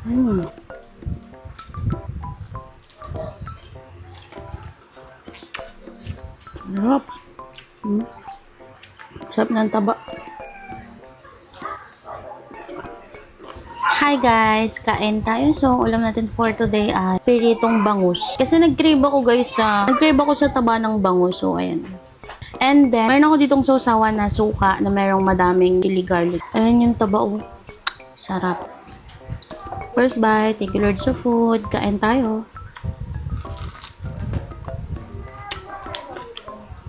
Mm. Sarap. Mm. Sarap ng taba. Hi guys! Kain tayo. So, ulam natin for today ay piritong bangus. Kasi nag-crave ako sa taba ng bangus. So, ayan. And then, meron ako ditong sausawan na suka na merong madaming chili garlic. Ayan yung taba, oh. Sarap. First bite. Thank you Lord sa food. Kain tayo.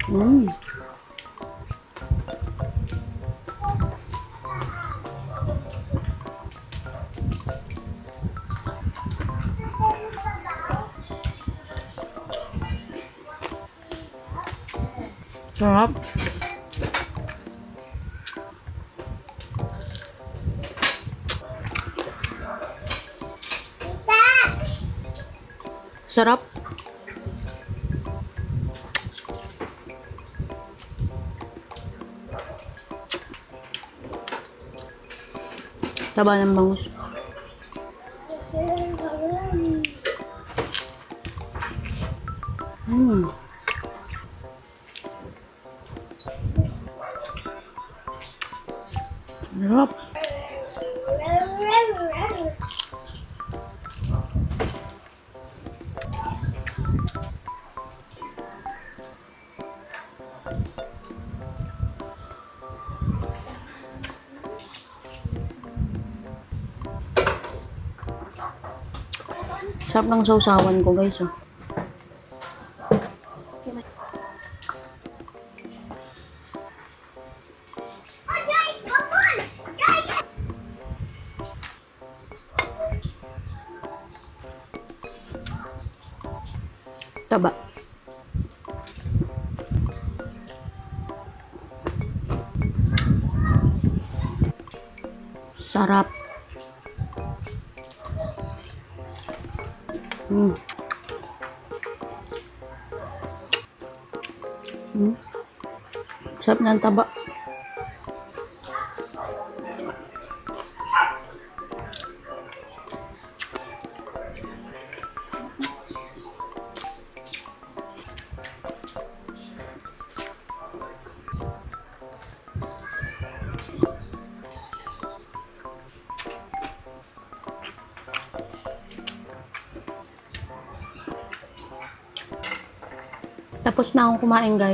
Mm. Sarap. Sarap. Taba ng bangus. Mm. Sarap. Sarap ng sausawan ko, guys. Oh. Taba. Sarap. Mm. Mm. Sarap ng taba. Tapos na akong kumain, guys.